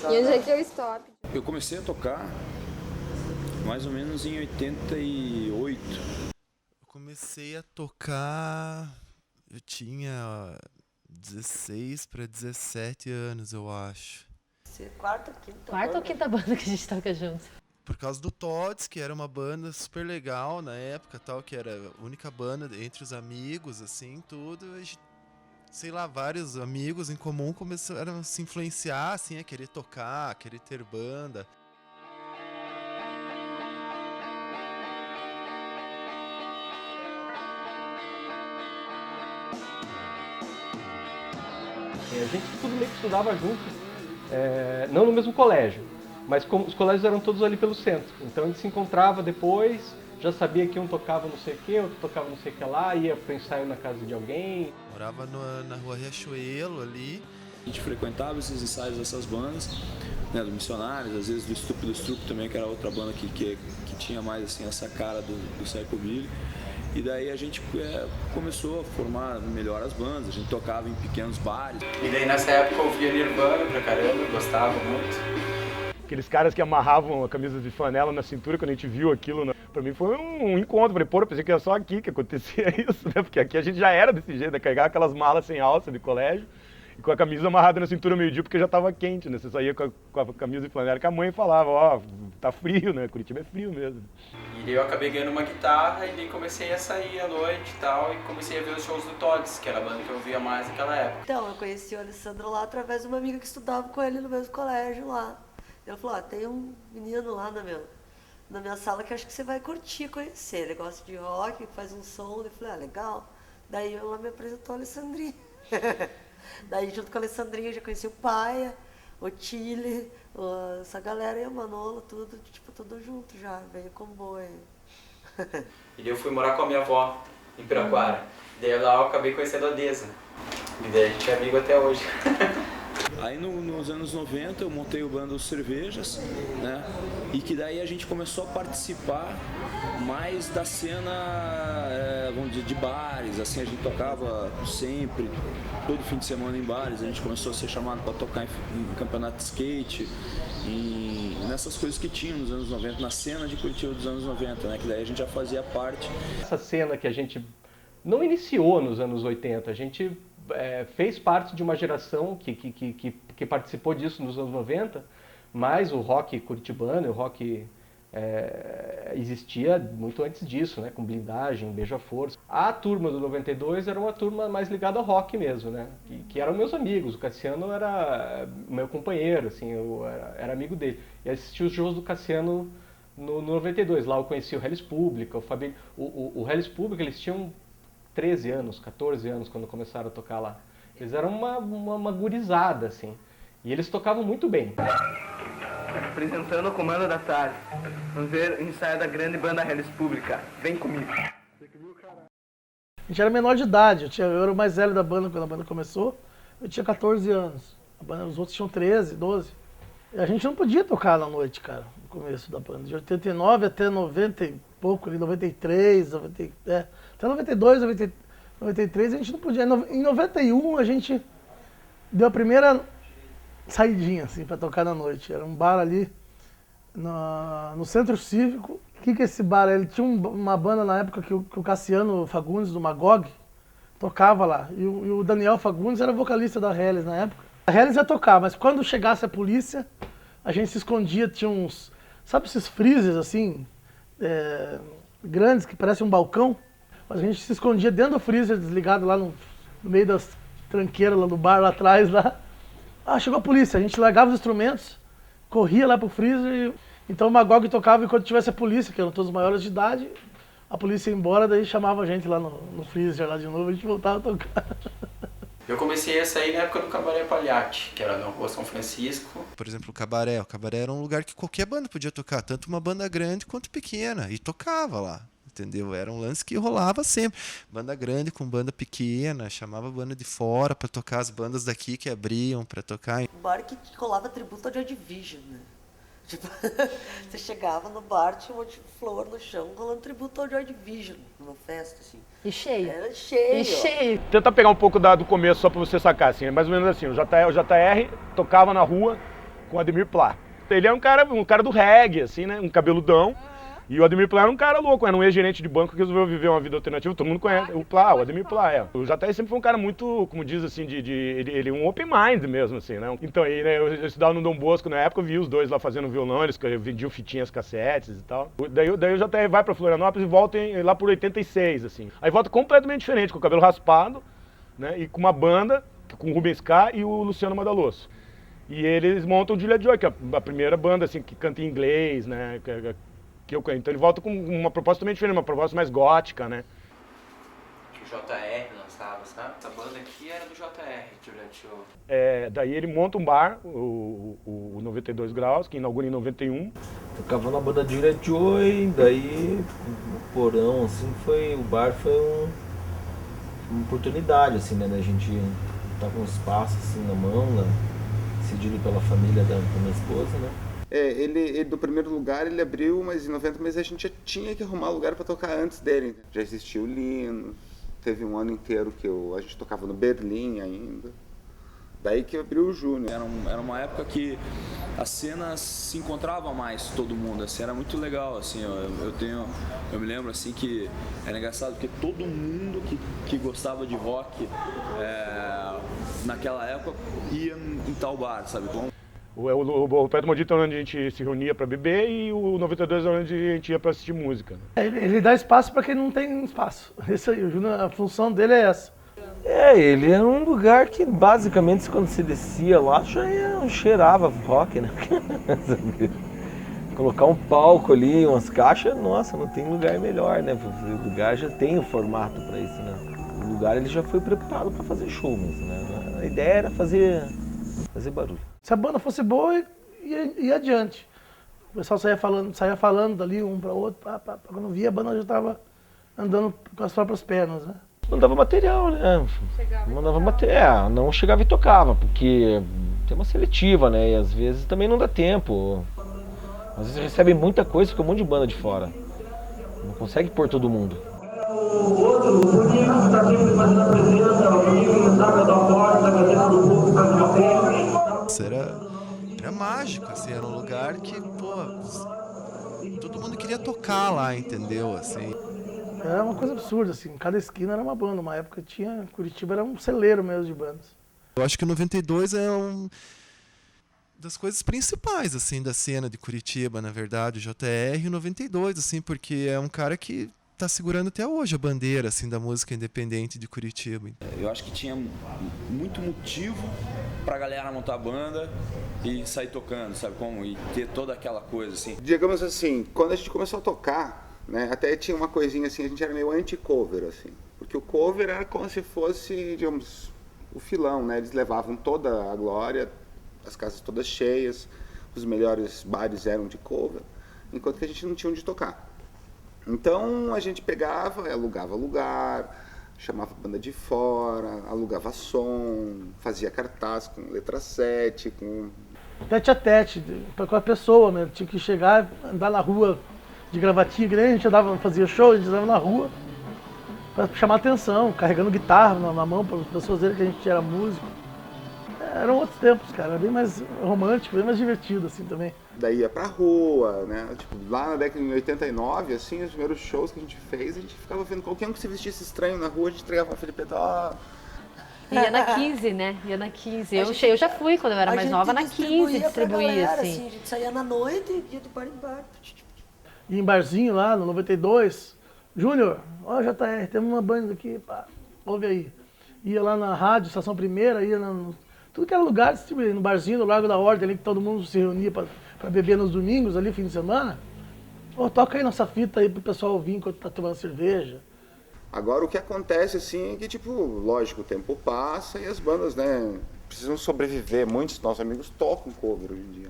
E onde é que eu estou? Eu comecei a tocar mais ou menos em 88. Eu comecei a tocar, eu tinha 16 para 17 anos, eu acho. Quarta ou quinta banda que a gente toca junto? Por causa do Todds, que era uma banda super legal na época, tal, que era a única banda entre os amigos, assim, tudo. Sei lá, vários amigos em comum começaram a se influenciar, assim, a querer tocar, a querer ter banda. A gente tudo meio que estudava junto, não no mesmo colégio, mas como os colégios eram todos ali pelo centro. Então a gente se encontrava depois, já sabia que um tocava não sei o que, outro tocava não sei o que lá, ia pro ensaio na casa de alguém. Morava na rua Riachuelo ali. A gente frequentava esses ensaios dessas bandas, né, do Missionários, às vezes do Estúpido Truque também, que era outra banda que tinha mais assim, essa cara do psychobilly. E daí a gente começou a formar melhor as bandas, a gente tocava em pequenos bares. E daí nessa época eu ouvia Nirvana pra caramba, eu gostava muito. Aqueles caras que amarravam a camisa de flanela na cintura, quando a gente viu aquilo, né? Pra mim foi um encontro. Falei, pô, eu pensei que era só aqui que acontecia isso, né? Porque aqui a gente já era desse jeito, né? Carregar aquelas malas sem alça de colégio e com a camisa amarrada na cintura meio-dia, porque já tava quente, né? Você saía com a camisa de flanela, que a mãe falava, ó, tá frio, né? Curitiba é frio mesmo. E daí eu acabei ganhando uma guitarra e daí comecei a sair à noite e tal, e comecei a ver os shows do Todds, que era a banda que eu ouvia mais naquela época. Então, eu conheci o Alessandro lá através de uma amiga que estudava com ele no mesmo colégio lá. Ele falou, tem um menino lá na minha sala que acho que você vai curtir, conhecer. Ele gosta de rock, faz um som. Eu falei, legal. Daí ela me apresentou a Alessandrinha. Daí, junto com a Alessandrinha, eu já conheci o Paia, o Chile, essa galera aí, o Manolo, tudo, tipo, tudo junto já, veio com boi. E daí eu fui morar com a minha avó, em Piraquara. Daí lá eu acabei conhecendo a Deza. E daí a gente é amigo até hoje. Aí nos anos 90 eu montei o bando Cervejas, né? E que daí a gente começou a participar mais da cena, vamos dizer, de bares, assim, a gente tocava sempre, todo fim de semana em bares, a gente começou a ser chamado para tocar em campeonato de skate, nessas coisas que tinham nos anos 90, na cena de Curitiba dos anos 90, né? Que daí a gente já fazia parte. Essa cena que a gente não iniciou nos anos 80, a gente fez parte de uma geração que participou disso nos anos 90, mas o rock curitibano, o rock existia muito antes disso, né, com Blindagem, Beija-Flor. A turma do 92 era uma turma mais ligada ao rock mesmo, né, que eram meus amigos. O Cassiano era meu companheiro, assim, eu era amigo dele. E assisti os shows do Cassiano no 92. Lá eu conheci o Hellis Publica, o Fabinho. O Hellis Publica, eles tinham 13 anos, 14 anos quando começaram a tocar lá. Eles eram uma gurizada, assim. E eles tocavam muito bem. Apresentando o Comando da Tarde. Vamos ver o ensaio da grande banda Hellis Publica. Vem comigo. A gente era menor de idade, eu era o mais velho da banda quando a banda começou. Eu tinha 14 anos. Os outros tinham 13, 12. E a gente não podia tocar na noite, cara, no começo da banda. De 89 até 90 e pouco, ali, 93, até 92, 93 a gente não podia. Em 91 a gente deu a primeira saidinha, assim, pra tocar na noite. Era um bar ali no Centro Cívico. O que é esse bar? Ele tinha uma banda na época que o Cassiano Fagundes, do Magog, tocava lá. E o Daniel Fagundes era vocalista da Hellis na época. A Hellis ia tocar, mas quando chegasse a polícia, a gente se escondia, tinha uns... Sabe esses freezers, assim, grandes, que parecem um balcão? Mas a gente se escondia dentro do freezer, desligado lá no meio das tranqueiras lá do bar, lá atrás, lá. Chegou a polícia, a gente largava os instrumentos, corria lá pro freezer. Então o Magog tocava enquanto tivesse a polícia, que eram todos maiores de idade. A polícia ia embora, daí chamava a gente lá no freezer lá de novo, a gente voltava a tocar. Eu comecei a sair na época do Cabaré Palhate, que era na Rua São Francisco. Por exemplo, o Cabaré. O Cabaré era um lugar que qualquer banda podia tocar, tanto uma banda grande quanto pequena, e tocava lá. Entendeu? Era um lance que rolava sempre. Banda grande com banda pequena, chamava banda de fora pra tocar, as bandas daqui que abriam pra tocar. Um bar que rolava tributo ao Joy Division, né? Tipo, você chegava no bar, tinha um monte de flor no chão, rolando tributo ao Joy Division, numa festa, assim. E cheio. Era cheio. E cheio. Tenta pegar um pouco do começo só pra você sacar, assim, mais ou menos assim, o JR tocava na rua, com o Ademir Plá. Ele é um cara do reggae, assim, né? Um cabeludão. E o Ademir Plá era um cara louco, era um ex-gerente de banco que resolveu viver uma vida alternativa. Todo mundo conhece o Plá, o Ademir Plá, é. O JR sempre foi um cara muito, como diz assim, ele um open mind mesmo, assim, né? Então, aí, né, eu estudava no Dom Bosco na época, eu vi os dois lá fazendo violão, eles vendiam fitinhas, cassetes e tal. Daí o JR vai pra Florianópolis e volta lá por 86, assim. Aí volta completamente diferente, com o cabelo raspado, né? E com uma banda, com o Rubens K e o Luciano Madaloso. E eles montam o Julia Joy, que é a primeira banda, assim, que canta em inglês, né? Então ele volta com uma proposta também diferente, uma proposta mais gótica, né? Que o JR lançava, sabe? Essa banda aqui era do JR, durante o... Daí ele monta um bar, o 92 Graus, que inaugura em 91. Tocava na banda Julia Joy, daí no porão, assim, o bar foi uma oportunidade, assim, né? Da gente estar com um espaço, assim, na mão, né? Decidido pela família da minha esposa, né? Ele do primeiro lugar ele abriu, mas em 90, mas a gente já tinha que arrumar lugar para tocar antes dele. Já existia o Linus, teve um ano inteiro que a gente tocava no Berlim ainda. Daí que abriu o Júnior. Era uma época que as cenas se encontravam mais todo mundo, assim, era muito legal, assim, eu me lembro assim que era engraçado porque todo mundo que gostava de rock naquela época ia em tal bar, sabe? O Petro Maldito é onde a gente se reunia para beber e o 92 é onde a gente ia para assistir música. Ele dá espaço para quem não tem espaço. Isso aí, o Júnior, a função dele é essa. Ele era um lugar que basicamente quando se descia lá já cheirava rock, né? Colocar um palco ali, umas caixas, nossa, não tem lugar melhor, né? O lugar já tem o formato para isso, né? O lugar ele já foi preparado para fazer show mesmo, né? A ideia era fazer barulho. Se a banda fosse boa, ia adiante. O pessoal saía falando dali um para outro, quando via a banda já estava andando com as próprias pernas, né? Mandava material, né? Mandava material, não chegava e tocava, porque tem uma seletiva, né? E às vezes também não dá tempo. Às vezes recebe muita coisa, fica um monte de banda de fora. Não consegue pôr todo mundo. O outro, o Nico que está sempre fazendo a presença, o Nico que sabe dar porta, tá fazendo do povo, faz uma frente. Isso era mágico, assim, era um lugar que, todo mundo queria tocar lá, entendeu? Assim. Era uma coisa absurda, assim, cada esquina era uma banda. Uma época Curitiba era um celeiro mesmo de bandas. Eu acho que o 92 é das coisas principais, assim, da cena de Curitiba, na verdade, o JR e o 92, assim, porque é um cara que tá segurando até hoje a bandeira, assim, da música independente de Curitiba. Eu acho que tinha muito motivo pra galera montar a banda e sair tocando, sabe como? E ter toda aquela coisa, assim. Digamos assim, quando a gente começou a tocar, né, até tinha uma coisinha assim, a gente era meio anti-cover, assim. Porque o cover era como se fosse, digamos, o filão, né? Eles levavam toda a glória, as casas todas cheias, os melhores bares eram de cover, enquanto que a gente não tinha onde tocar. Então a gente pegava, alugava lugar, chamava a banda de fora, alugava som, fazia cartaz com letra 7, com... Tete a tete, com a pessoa mesmo. Tinha que chegar, andar na rua de gravatinha, que nem a gente fazia show, a gente andava na rua para chamar atenção, carregando guitarra na mão para as pessoas verem que a gente era músico. Eram outros tempos, cara, era bem mais romântico, bem mais divertido assim também. Daí ia pra rua, né? Tipo, lá na década de 89, assim, os primeiros shows que a gente fez, a gente ficava vendo qualquer um que se vestisse estranho na rua, a gente entregava pra Felipe, Ia na 15, né? Ia na 15. Eu já fui quando eu era mais nova na 15, distribuía assim. A gente saía na noite e ia de bar em bar. E em barzinho lá, no 92, Júnior, ó, JR, temos uma banda aqui, pá, ouve aí. Ia lá na rádio, Estação Primeira, ia tudo que era lugar, no barzinho, no Largo da Ordem, ali que todo mundo se reunia pra beber nos domingos, ali, fim de semana. Pô, toca aí nossa fita aí pro pessoal ouvir enquanto tá tomando cerveja. Agora o que acontece, assim, é que, tipo, lógico, o tempo passa e as bandas, né, precisam sobreviver. Muitos dos nossos amigos tocam cover hoje em dia.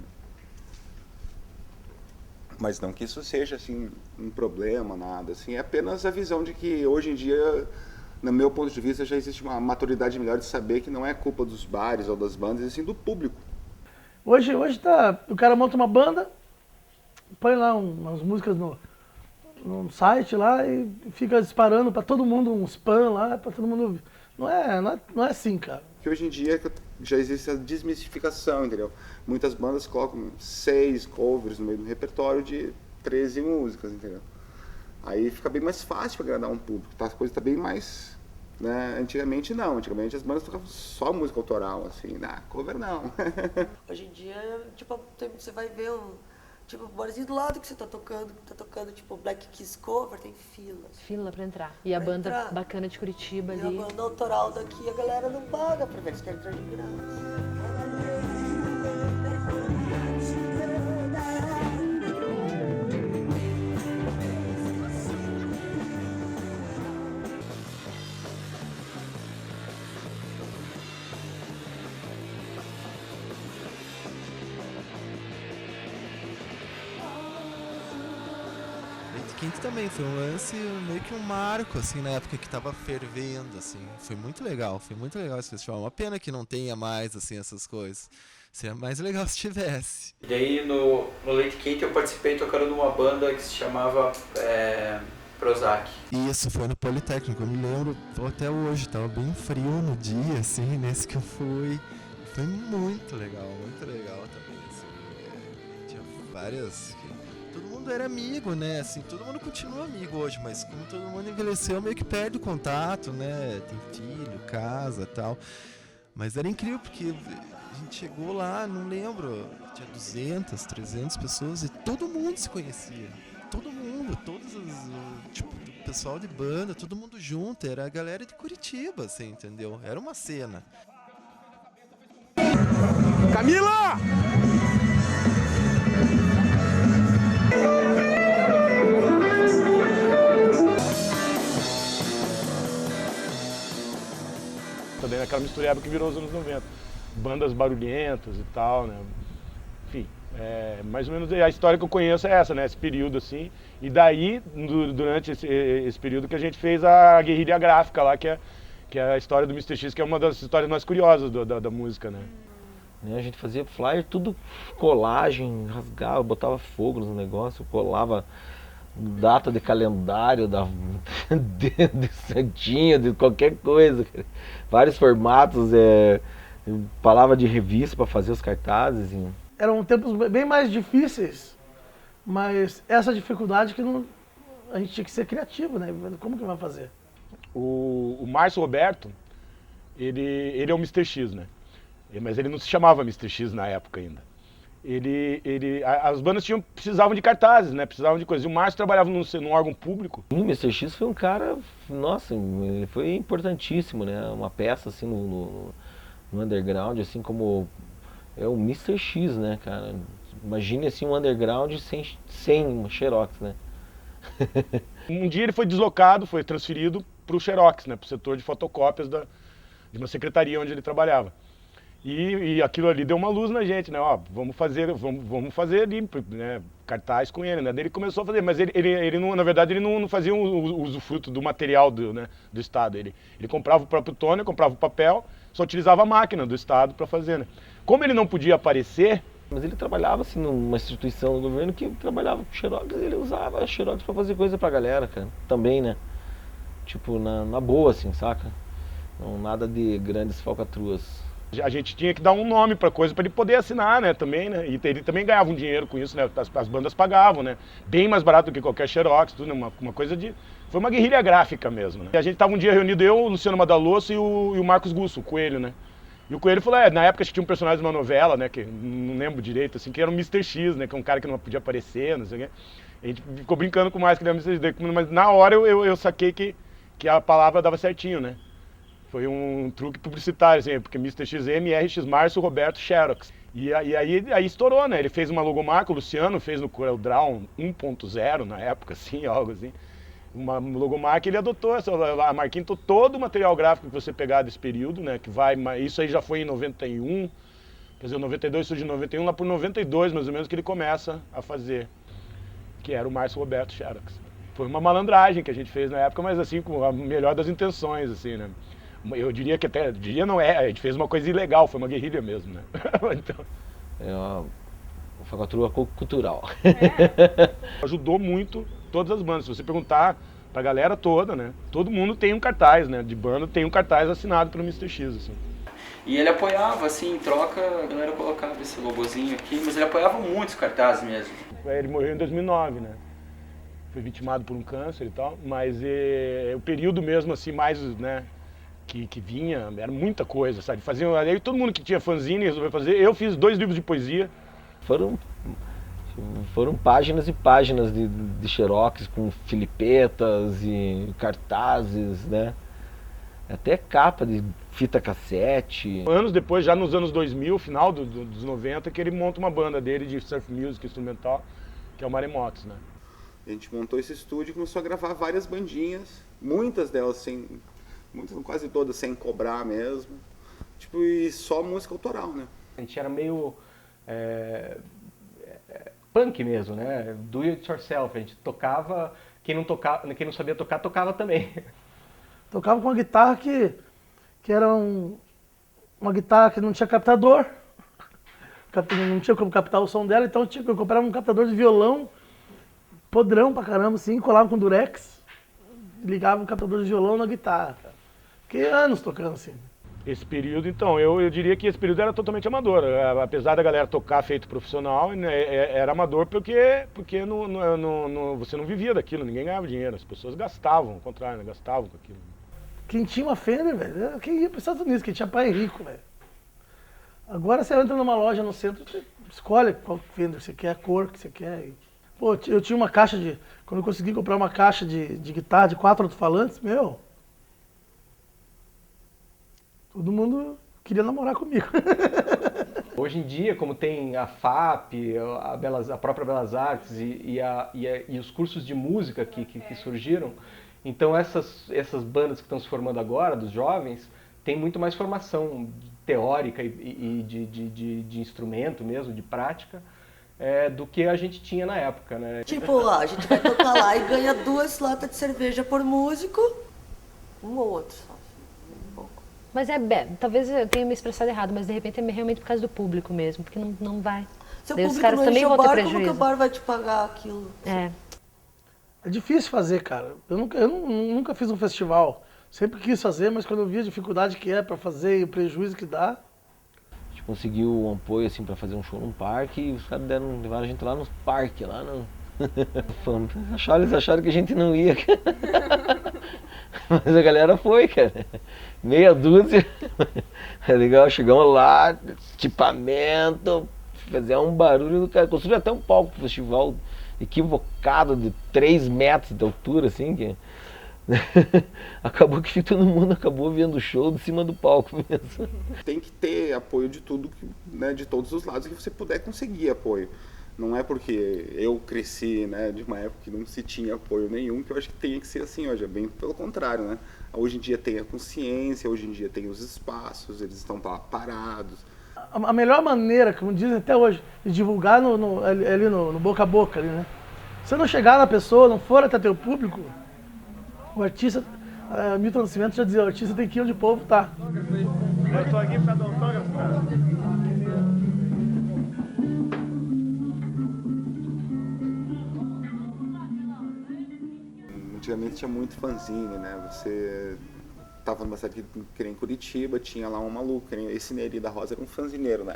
Mas não que isso seja, assim, um problema, nada, assim, é apenas a visão de que hoje em dia, no meu ponto de vista, já existe uma maturidade melhor de saber que não é culpa dos bares ou das bandas, e sim do público. Hoje o cara monta uma banda, põe lá umas músicas no site lá e fica disparando pra todo mundo um spam lá, pra todo mundo ouvir. Não é assim, cara. Que hoje em dia já existe essa desmistificação, entendeu? Muitas bandas colocam 6 covers no meio do repertório de 13 músicas, entendeu? Aí fica bem mais fácil para agradar um público, tá? A coisa tá bem mais... Né? Antigamente não, antigamente as bandas tocavam só música autoral, assim, cover não. Hoje em dia, tipo, você vai ver tipo, o barzinho do lado que você tá tocando, tipo, Black Keys cover, tem filas. Fila pra entrar. E a banda bacana de Curitiba ali. E a banda autoral daqui, a galera não paga pra ver, eles querem entrar de graça. Quinto também foi um lance, meio que um marco, assim, na época que tava fervendo, assim. Foi muito legal esse festival. Uma pena que não tenha mais, assim, essas coisas. Seria mais legal se tivesse. E daí no Late Kate eu participei tocando numa banda que se chamava Prozac. Isso, foi no Politécnico, eu me lembro até hoje, tava bem frio no dia, assim, nesse que eu fui. Foi muito legal também, assim. Tinha várias... Todo mundo era amigo, né? Assim, todo mundo continua amigo hoje, mas como todo mundo envelheceu, meio que perde o contato, né? Tem filho, casa e tal. Mas era incrível, porque a gente chegou lá, não lembro, tinha 200, 300 pessoas e todo mundo se conhecia. Todo mundo, tipo, o pessoal de banda, todo mundo junto. Era a galera de Curitiba, assim, entendeu? Era uma cena. Camila! Também naquela mistureba que virou os anos 90. Bandas barulhentas e tal, né? Enfim, mais ou menos a história que eu conheço é essa, né? Esse período assim. E daí, durante esse período que a gente fez a guerrilha gráfica lá, que é a história do Mr. X, que é uma das histórias mais curiosas da música, né? A gente fazia flyer, tudo colagem, rasgava, botava fogo no negócio, colava data de calendário, de santinha, de qualquer coisa. Vários formatos, palavra de revista para fazer os cartazes. Eram tempos bem mais difíceis, mas essa dificuldade que a gente tinha que ser criativo, né? Como que vai fazer? O Márcio Roberto, ele é o Mr. X, né? Mas ele não se chamava Mr. X na época ainda. As bandas precisavam de cartazes, né? Precisavam de coisas. E o Márcio trabalhava num órgão público. O Mr. X foi um cara, nossa, ele foi importantíssimo, né? Uma peça assim no underground, assim como é o Mr. X, né, cara? Imagine assim um underground sem Xerox, né? Um dia ele foi deslocado, foi transferido para o Xerox, né? Para o setor de fotocópias de uma secretaria onde ele trabalhava. E aquilo ali deu uma luz na gente, né? Ó, vamos fazer ali, né, cartaz com ele, né? Daí ele começou a fazer, mas ele não, na verdade, ele não fazia o usufruto do material do Estado. Ele comprava o próprio toner, comprava o papel, só utilizava a máquina do Estado para fazer, né? Como ele não podia aparecer... Mas ele trabalhava, assim, numa instituição do governo que trabalhava com Xerox, ele usava Xerox para fazer coisa pra galera, cara. Também, né? Tipo, na boa, assim, saca? Não, nada de grandes falcatruas. A gente tinha que dar um nome pra coisa pra ele poder assinar, né, também, né, e ele também ganhava um dinheiro com isso, né, as bandas pagavam, né, bem mais barato do que qualquer Xerox, tudo, né, uma coisa foi uma guerrilha gráfica mesmo, né. E a gente tava um dia reunido, eu, o Luciano Madalosso e o Marcos Gusso, o Coelho, né, e o Coelho falou, na época acho que tinha um personagem de uma novela, né, que não lembro direito, assim, que era o Mr. X, né, que é um cara que não podia aparecer, não sei o quê. A gente ficou brincando com mais que ele era Mr. X, mas na hora eu saquei que a palavra dava certinho, né. Foi um truque publicitário, assim, porque Mr. XM, RX Márcio, Roberto, Xerox. E aí estourou, né? Ele fez uma logomarca, o Luciano fez no CorelDRAW 1.0 na época, assim, algo assim. Uma logomarca, ele adotou a marquinha, então todo o material gráfico que você pegar desse período, né? Isso aí já foi em 91, quer dizer, 92 surge em 91, lá por 92 mais ou menos que ele começa a fazer, que era o Márcio Roberto Xerox. Foi uma malandragem que a gente fez na época, mas assim, com a melhor das intenções, assim, né? Eu diria que até, a gente fez uma coisa ilegal, foi uma guerrilha mesmo, né? Então... É uma falcatrua cultural. Ajudou muito todas as bandas. Se você perguntar pra galera toda, né? Todo mundo tem um cartaz, né? De banda tem um cartaz assinado pelo Mr. X, assim. E ele apoiava, assim, em troca, a galera colocava esse logozinho aqui, mas ele apoiava muitos cartazes mesmo. Ele morreu em 2009, né? Foi vitimado por um câncer e tal, mas o período mesmo, assim, mais, né, que vinha, era muita coisa, sabe? Aí todo mundo que tinha fanzine resolveu fazer. Eu fiz 2 livros de poesia. Foram páginas e páginas de xerox com filipetas e cartazes, né? Até capa de fita cassete. Anos depois, já nos anos 2000, final dos 90, que ele monta uma banda dele de surf music instrumental, que é o Maremotos, né? A gente montou esse estúdio e começou a gravar várias bandinhas, muitas delas quase todas sem cobrar mesmo, tipo, e só música autoral, né? A gente era meio punk mesmo, né? Do it yourself, a gente tocava, quem não sabia tocar, tocava também. Tocava com uma guitarra que era uma guitarra que não tinha captador, não tinha como captar o som dela, então eu comprava um captador de violão, podrão pra caramba, assim, colava com durex, ligava o captador de violão na guitarra. Fiquei anos tocando assim. Esse período, então, eu diria que esse período era totalmente amador. Apesar da galera tocar feito profissional, era amador porque você não vivia daquilo, ninguém ganhava dinheiro, as pessoas gastavam, ao contrário, gastavam com aquilo. Quem tinha uma Fender, velho, quem ia para os Estados Unidos, quem tinha pai rico, velho. Agora você entra numa loja no centro, você escolhe qual Fender você quer, a cor que você quer. Pô, eu tinha uma caixa quando eu consegui comprar uma caixa de guitarra de 4 alto-falantes, meu, todo mundo queria namorar comigo. Hoje em dia, como tem a FAP, a própria Belas Artes e os cursos de música que surgiram, então essas bandas que estão se formando agora, dos jovens, tem muito mais formação teórica e de instrumento mesmo, de prática, do que a gente tinha na época, né? Tipo, a gente vai tocar lá e ganha 2 latas de cerveja por músico, um ou outro só. Mas talvez eu tenha me expressado errado, mas de repente é realmente por causa do público mesmo, porque não vai. Se o Daí público os caras não também enche vão o ter bar, prejuízo. como que o bar vai te pagar aquilo? É difícil fazer, cara. Eu nunca fiz um festival. Sempre quis fazer, mas quando eu vi a dificuldade que é pra fazer e o prejuízo que dá... A gente conseguiu um apoio, assim, pra fazer um show num parque e os caras levaram a gente lá no parque, lá no... Eles acharam que a gente não ia. Mas a galera foi, cara. Meia dúzia. É legal, chegamos lá, equipamento, fazer um barulho do cara. Construíram até um palco pro festival equivocado de 3 metros de altura, assim, que... Acabou que todo mundo acabou vendo o show de cima do palco mesmo. Tem que ter apoio de tudo, né, de todos os lados que você puder conseguir apoio. Não é porque eu cresci, né, de uma época que não se tinha apoio nenhum, que eu acho que tem que ser assim hoje, é bem pelo contrário, né? Hoje em dia tem a consciência, hoje em dia tem os espaços, eles estão parados. A melhor maneira, como dizem até hoje, de divulgar ali no boca a boca, ali, né? Se você não chegar na pessoa, não for até teu público, o artista, Milton Nascimento já dizia, o artista tem que ir onde o povo tá. Eu tô aqui pra dar autógrafo, cara. Antigamente tinha muito fanzine, né? Você tava numa cidade que nem Curitiba, tinha lá um maluco, esse Neri da Rosa era um fanzineiro, né?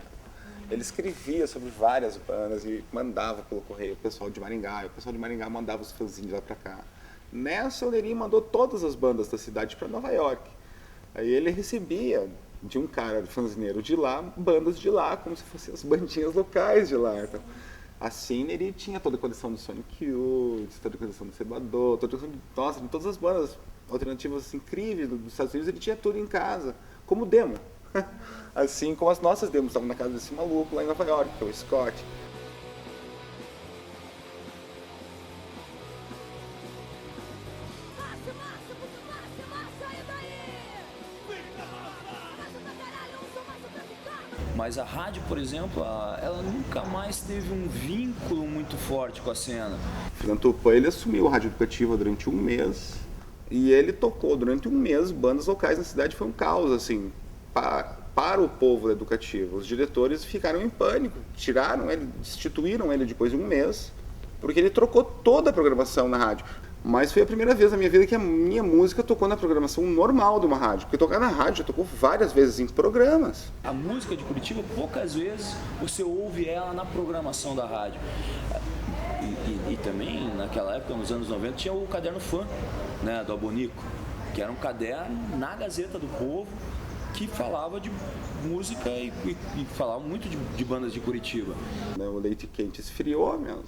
Ele escrevia sobre várias bandas e mandava pelo correio o pessoal de Maringá, e o pessoal de Maringá mandava os fanzines lá pra cá. Nessa, o Neri mandou todas as bandas da cidade para Nova York. Aí ele recebia de um cara fanzineiro de lá, bandas de lá, como se fossem as bandinhas locais de lá. Então, assim, ele tinha toda a coleção do Sonic Youth, toda a coleção do Cebador, de todas as bandas alternativas assim, incríveis dos Estados Unidos, ele tinha tudo em casa, como demo. Assim como as nossas demos estavam na casa desse maluco lá em Nova York, que é o Scott. Mas a rádio, por exemplo, ela nunca mais teve um vínculo muito forte com a cena. O Fernando Tupã, ele assumiu a Rádio Educativa durante um mês e ele tocou durante um mês bandas locais na cidade. Foi um caos, assim, para o povo da Educativa. Os diretores ficaram em pânico, tiraram ele, destituíram ele depois de um mês, porque ele trocou toda a programação na rádio. Mas foi a primeira vez na minha vida que a minha música tocou na programação normal de uma rádio. Porque tocar na rádio já tocou várias vezes em programas. A música de Curitiba, poucas vezes você ouve ela na programação da rádio. E também, naquela época, nos anos 90, tinha o Caderno Fã, né, do Abonico, que era um caderno na Gazeta do Povo, que falava de música e falava muito de bandas de Curitiba. O leite quente esfriou mesmo.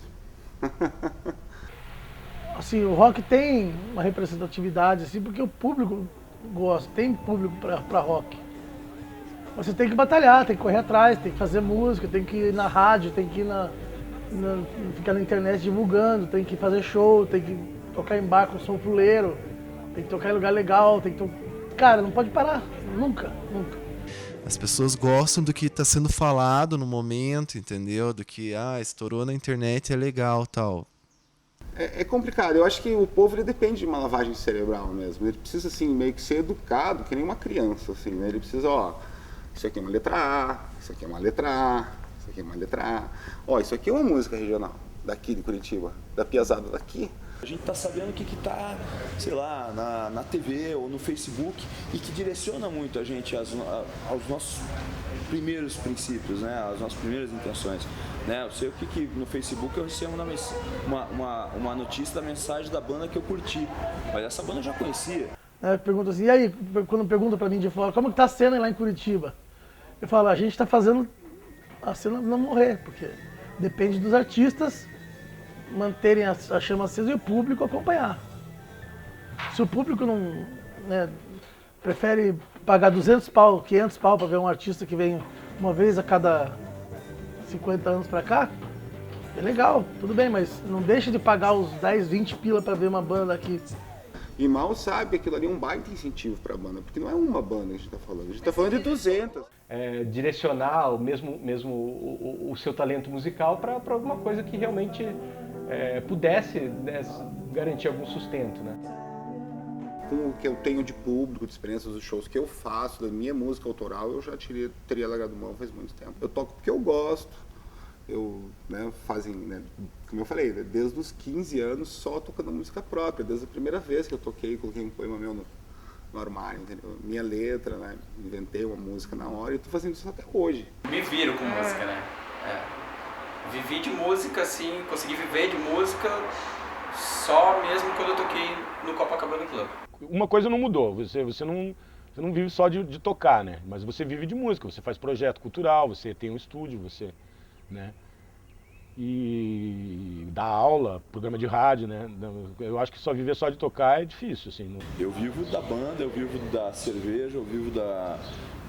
Assim, o rock tem uma representatividade, assim, porque o público gosta, tem público pra rock. Você tem que batalhar, tem que correr atrás, tem que fazer música, tem que ir na rádio, tem que ir ficar na internet divulgando, tem que fazer show, tem que tocar em bar com som fuleiro, tem que tocar em lugar legal, tem que Cara, não pode parar, nunca. As pessoas gostam do que está sendo falado no momento, entendeu? Do que, estourou na internet, é legal, tal. É complicado, eu acho que o povo ele depende de uma lavagem cerebral mesmo. Ele precisa, assim, meio que ser educado, que nem uma criança, assim, né? Ele precisa, isso aqui é uma letra A, isso aqui é uma letra A, isso aqui é uma letra A. Isso aqui é uma música regional, daqui de Curitiba, da piazada daqui. A gente está sabendo o que está, sei lá, na TV ou no Facebook e que direciona muito a gente aos nossos primeiros princípios, né, às nossas primeiras intenções. Né? Eu sei o que no Facebook eu recebo uma notícia da mensagem da banda que eu curti, mas essa banda eu já conhecia. Pergunta assim, e aí, quando pergunta para mim de fora, como que tá a cena lá em Curitiba? Eu falo, a gente está fazendo a cena não morrer, porque depende dos artistas manterem a chama acesa e o público acompanhar. Se o público não, prefere pagar 200 pau, 500 pau para ver um artista que vem uma vez a cada 50 anos para cá, é legal, tudo bem, mas não deixa de pagar os 10, 20 pila para ver uma banda aqui. E mal sabe, aquilo ali é um baita incentivo para a banda, porque não é uma banda que a gente está falando, a gente está falando de 200. Direcionar mesmo o seu talento musical para alguma coisa que realmente pudesse garantir algum sustento, né? Com o que eu tenho de público, de experiências dos shows que eu faço, da minha música autoral, eu já teria largado mão faz muito tempo. Eu toco porque eu gosto, como eu falei, desde os 15 anos só tocando música própria, desde a primeira vez que eu toquei, coloquei um poema meu no armário, entendeu? Minha letra, né? Inventei uma música na hora e tô fazendo isso até hoje. Me viro com música, né? Vivi de música, assim, consegui viver de música só mesmo quando eu toquei no Copacabana Club. Uma coisa não mudou, você não vive só de tocar, né? Mas você vive de música, você faz projeto cultural, você tem um estúdio, né? E dá aula, programa de rádio, né? Eu acho que viver só de tocar é difícil, assim. Eu vivo da banda, eu vivo da cerveja, eu vivo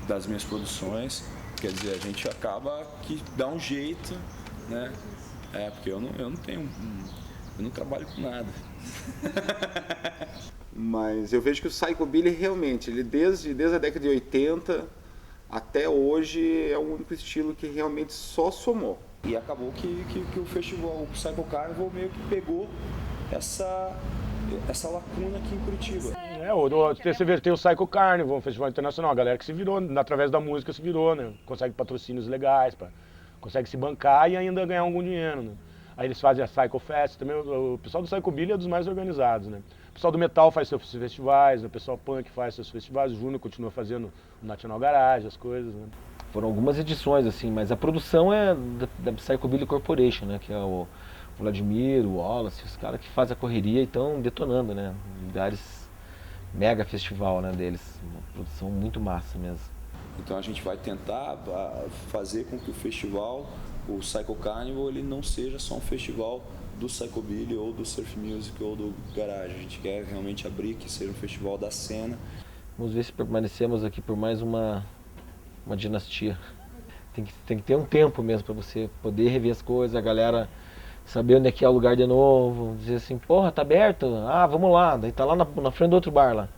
das minhas produções. Quer dizer, a gente acaba que dá um jeito, né? Porque eu não tenho... Eu não trabalho com nada. Mas eu vejo que o Psychobilly realmente, ele desde a década de 80 até hoje é o único estilo que realmente só somou. E acabou que o festival, o Psycho Carnival meio que pegou essa lacuna aqui em Curitiba. Você vê, tem o Psycho Carnival, um festival internacional, a galera que se virou, através da música se virou, né? Consegue patrocínios legais, consegue se bancar e ainda ganhar algum dinheiro, né? Aí eles fazem a Psycho Fest, também o pessoal do Psychobilly é dos mais organizados, né? O pessoal do metal faz seus festivais, o pessoal punk faz seus festivais, o Júnior continua fazendo o National Garage, as coisas, né? Foram algumas edições, assim, mas a produção é da Psychobilly Corporation, né? Que é o Vladimir, o Wallace, os caras que fazem a correria e estão detonando, né? Lugares mega festival, né, deles. Uma produção muito massa mesmo. Então a gente vai tentar fazer com que o festival, o Psycho Carnival, ele não seja só um festival do Psychobilly ou do Surf Music ou do Garage. A gente quer realmente abrir que seja um festival da cena. Vamos ver se permanecemos aqui por mais uma dinastia. Tem que ter um tempo mesmo para você poder rever as coisas, a galera saber onde é que é o lugar de novo, dizer assim, porra, tá aberto? Ah, vamos lá, daí tá lá na frente do outro bar lá.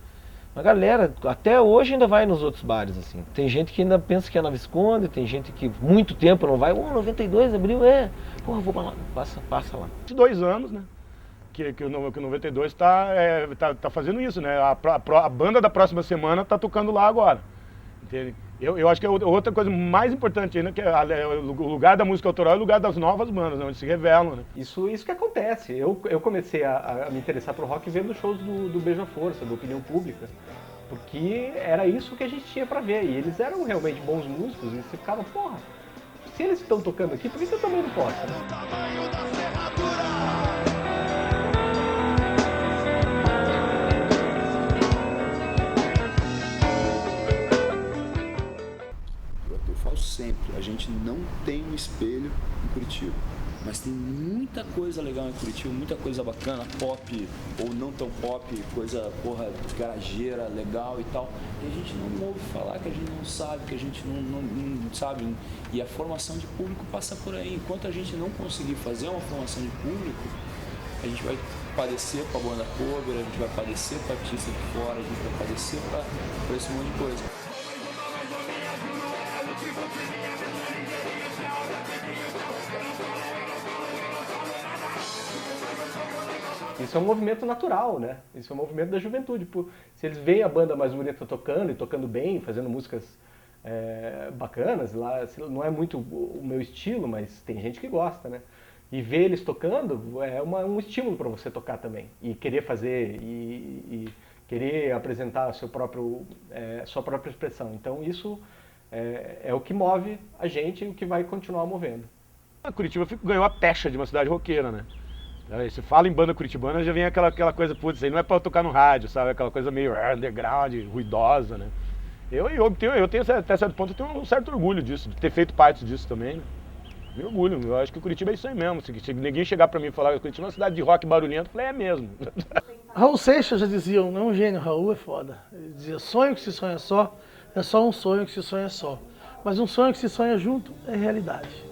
A galera, até hoje ainda vai nos outros bares, assim. Tem gente que ainda pensa que é na Visconde, tem gente que muito tempo não vai, 92 abriu, porra, vou lá, passa lá. 2 anos, né? Que o 92 tá fazendo isso, né? A banda da próxima semana tá tocando lá agora, entende? Eu acho que outra coisa mais importante ainda, que é o lugar da música autoral é o lugar das novas bandas, né, onde se revelam, né? Isso que acontece. Eu comecei a me interessar pro rock vendo shows do Beija-Força, do Opinião Pública, porque era isso que a gente tinha pra ver, e eles eram realmente bons músicos, e você ficava, porra, se eles estão tocando aqui, por que eu também não posso, né? Eu falo sempre, a gente não tem um espelho em Curitiba, mas tem muita coisa legal em Curitiba, muita coisa bacana, pop ou não tão pop, coisa, porra, garageira, legal e tal, e a gente não ouve falar, que a gente não sabe, que a gente não sabe, e a formação de público passa por aí. Enquanto a gente não conseguir fazer uma formação de público, a gente vai padecer com a banda cover, a gente vai padecer com a artista de fora, a gente vai padecer para esse monte de coisa. Isso é um movimento natural, né? Isso é um movimento da juventude. Se eles veem a banda mais bonita tocando e tocando bem, fazendo músicas bacanas, lá não é muito o meu estilo, mas tem gente que gosta, né? E ver eles tocando é um estímulo para você tocar também. E querer fazer, e querer apresentar sua própria expressão. Então isso é o que move a gente e o que vai continuar movendo. A Curitiba ganhou a pecha de uma cidade roqueira, né? Aí você fala em banda curitibana, já vem aquela coisa, putz, aí não é pra tocar no rádio, sabe? Aquela coisa meio underground, ruidosa, né? Eu tenho até certo ponto, eu tenho um certo orgulho disso, de ter feito parte disso também, né? Me orgulho, eu acho que Curitiba é isso aí mesmo. Se ninguém chegar pra mim e falar que Curitiba é uma cidade de rock barulhento, eu falei, é mesmo. Raul Seixas já dizia, não é um gênio, Raul é foda. Ele dizia, sonho que se sonha só, é só um sonho que se sonha só. Mas um sonho que se sonha junto é realidade.